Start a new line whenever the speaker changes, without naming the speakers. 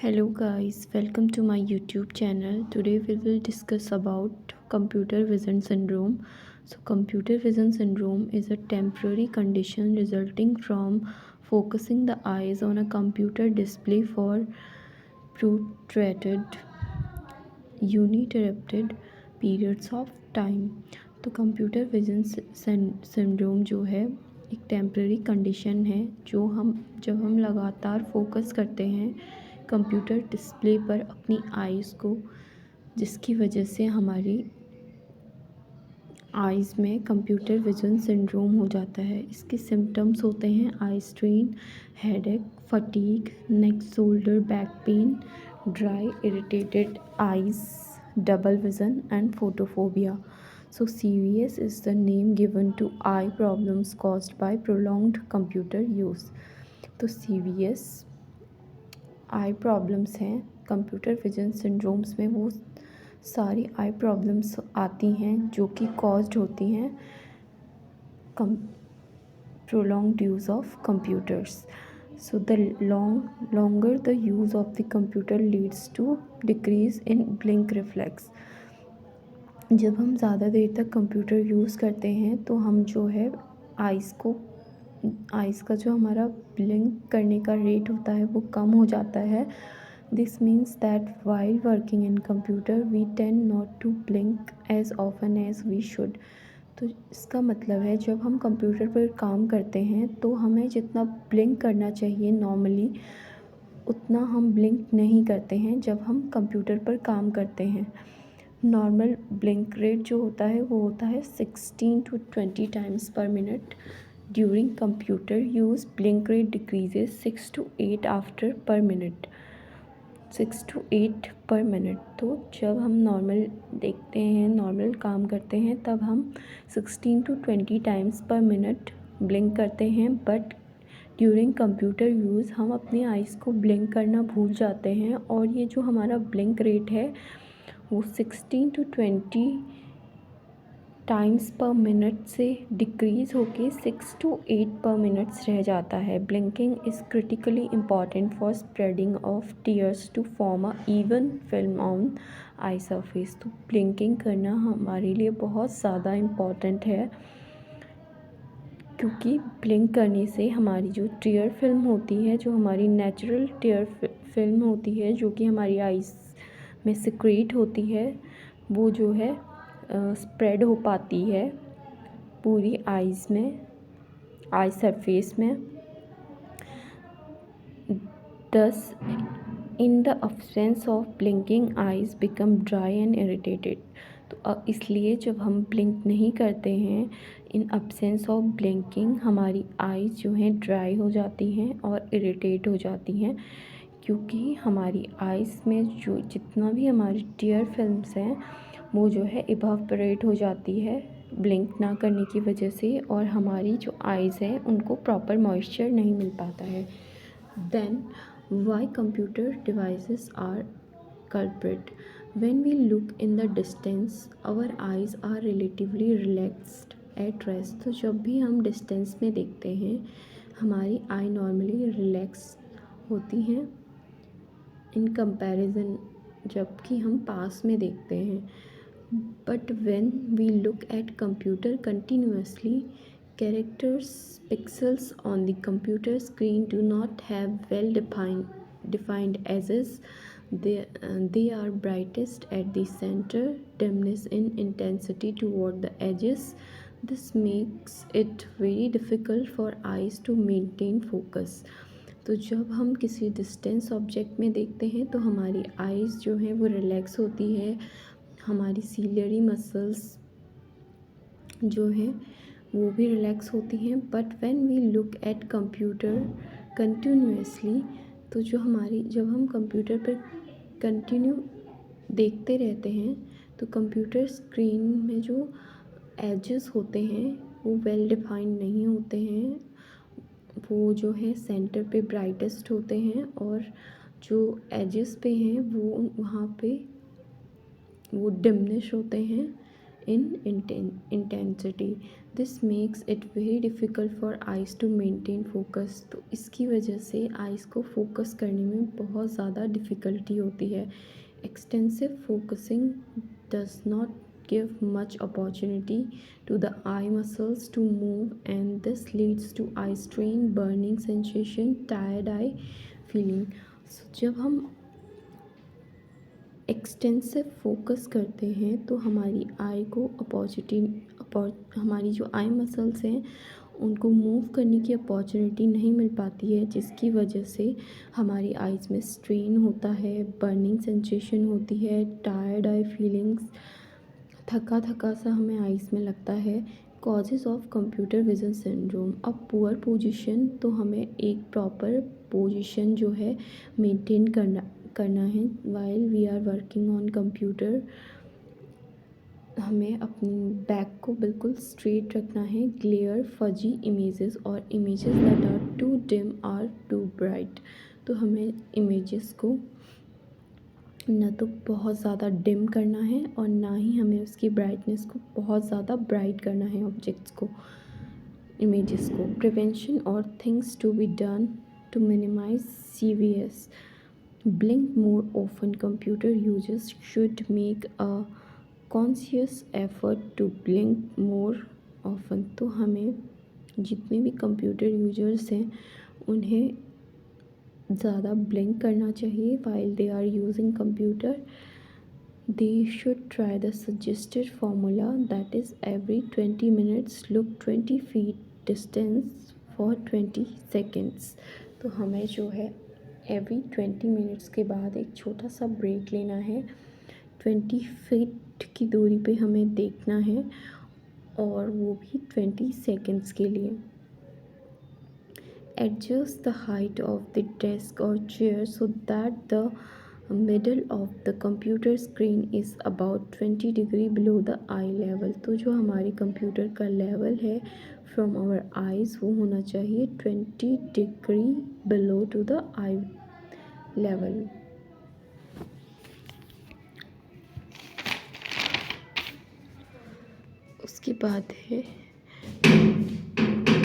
Hello guys, welcome to my YouTube channel. Today we will discuss about computer vision syndrome. So computer vision syndrome is a temporary condition resulting from focusing the eyes on a computer display for protracted uninterrupted periods of time. तो computer vision syndrome जो है एक temporary condition है जब हम लगातार focus करते हैं कंप्यूटर डिस्प्ले पर अपनी आइज़ को, जिसकी वजह से हमारी आइज़ में कंप्यूटर विजन सिंड्रोम हो जाता है। इसके सिम्टम्स होते हैं eye strain, headache, fatigue, neck shoulder back pain, dry irritated eyes, double vision and photophobia. So CVS is the name given to eye problems caused by prolonged computer use. तो CVS आई problems हैं। Computer vision syndromes में वो सारी आई problems आती हैं जो कि caused होती हैं prolonged use of computers. So the longer the use of the computer leads to decrease in blink reflex. जब हम ज़्यादा देर तक कंप्यूटर यूज़ करते हैं तो हम जो है आइज़ का जो हमारा ब्लिंक करने का रेट होता है वो कम हो जाता है। This means that while working in computer we tend not to blink as often as we should. तो इसका मतलब है जब हम कंप्यूटर पर काम करते हैं तो हमें जितना ब्लिंक करना चाहिए नॉर्मली उतना हम ब्लिंक नहीं करते हैं जब हम कंप्यूटर पर काम करते हैं। नॉर्मल ब्लिंक रेट जो होता है वो होता है 16 to 20 टाइम्स पर minute. During computer use blink rate decreases 6 to 8 after पर मिनट 6 to 8 पर मिनट। तो जब हम नॉर्मल देखते हैं, नॉर्मल काम करते हैं, तब हम 16 to 20 टाइम्स पर मिनट ब्लिंक करते हैं। बट ड्यूरिंग कंप्यूटर यूज़ हम अपनी आइज़ को ब्लिंक करना भूल जाते हैं और ये जो हमारा ब्लिंक रेट है वो 16 to 20 टाइम्स पर मिनट से डिक्रीज़ होके 6 to 8 पर मिनट्स रह जाता है। Blinking is critically important for spreading of tears to form a even film on eye surface. तो ब्लिंकिंग करना हमारे लिए बहुत ज़्यादा इम्पॉर्टेंट है क्योंकि ब्लिंक करने से हमारी जो टीयर फिल्म होती है, जो हमारी नेचुरल टीयर फिल्म होती है जो कि हमारी आइज़ में सिक्रेट होती है, वो जो है स्प्रेड हो पाती है पूरी आइज़ में, आई सरफेस में। दस in the absence of blinking eyes become dry and irritated. तो इसलिए जब हम ब्लिंक नहीं करते हैं, इन अब्सेंस ऑफ ब्लिंकिंग हमारी आइज़ जो हैं ड्राई हो जाती हैं और इरिटेट हो जाती हैं क्योंकि हमारी आइज़ में जो जितना भी हमारी टीयर फिल्म्स हैं वो जो है इवापोरेट हो जाती है ब्लिंक ना करने की वजह से, और हमारी जो आइज़ हैं उनको प्रॉपर मॉइस्चर नहीं मिल पाता है। Then why computer devices are culprit. When we look in the distance our eyes are relatively relaxed at rest. तो जब भी हम डिस्टेंस में देखते हैं हमारी आई नॉर्मली रिलैक्स होती हैं इन कंपैरिजन जबकि हम पास में देखते हैं। But when we look at computer continuously, characters pixels on the computer screen do not have defined edges. They are brightest at the center, dimness in intensity toward the edges. This makes it very difficult for eyes to maintain focus. तो जब हम किसी distance object में देखते हैं तो हमारी eyes जो है वो रिलैक्स होती है, हमारी सीलियरी मसल्स जो हैं वो भी रिलैक्स होती हैं। But when we look at computer continuously, तो जब हम कंप्यूटर पर कंटिन्यू देखते रहते हैं तो कंप्यूटर स्क्रीन में जो एजेस होते हैं वो वेल डिफाइंड नहीं होते हैं, वो जो है सेंटर पे ब्राइटेस्ट होते हैं और जो एजेस पे हैं वो वहाँ पे वो डिमनिश होते हैं intensity. This makes it very difficult for eyes to maintain focus. तो इसकी वजह से आइज़ को फोकस करने में बहुत ज़्यादा डिफ़िकल्टी होती है. Extensive focusing does not give much opportunity to the eye muscles to move, and this leads to eye strain, burning sensation, tired eye feeling. So जब हम एक्सटेंसिव फोकस करते हैं तो हमारी आई को हमारी जो आई मसल्स हैं उनको मूव करने की अपॉर्चुनिटी नहीं मिल पाती है, जिसकी वजह से हमारी आइज़ में स्ट्रेन होता है, बर्निंग सेंसेशन होती है, टायर्ड आई फीलिंग्स, थका थका सा हमें आइज़ में लगता है. Causes of computer vision syndrome. अब पुअर पोजीशन, तो हमें एक प्रॉपर पोजीशन जो है मेंटेन करना है while we are working on computer. हमें अपनी बैक को बिल्कुल स्ट्रेट रखना है. ग्लेयर, फजी इमेजेस और images that are too dim or too bright. तो हमें इमेजेस को ना तो बहुत ज़्यादा डिम करना है और ना ही हमें उसकी ब्राइटनेस को बहुत ज़्यादा ब्राइट करना है ऑब्जेक्ट्स को, इमेजेस को. प्रिवेंशन और things to be done to minimize CVS. Blink more often. Computer users should make a conscious effort to blink more often. तो हमें जितने भी कंप्यूटर यूजर्स हैं उन्हें ज़्यादा ब्लिंक करना चाहिए while they are using computer. They should try the suggested formula, that is every 20 minutes look 20 feet distance for 20 seconds. तो हमें जो है एवरी 20 मिनट्स के बाद एक छोटा सा ब्रेक लेना है. 20 फीट की दूरी पे हमें देखना है और वो भी 20 सेकेंड्स के लिए. Adjust the height of the desk और chair so that the middle of the computer screen is about 20 degree below the eye level. तो जो हमारी कंप्यूटर का लेवल है फ्रॉम आवर आइज़ वो होना चाहिए 20 degree below to the eye level. उसके बाद है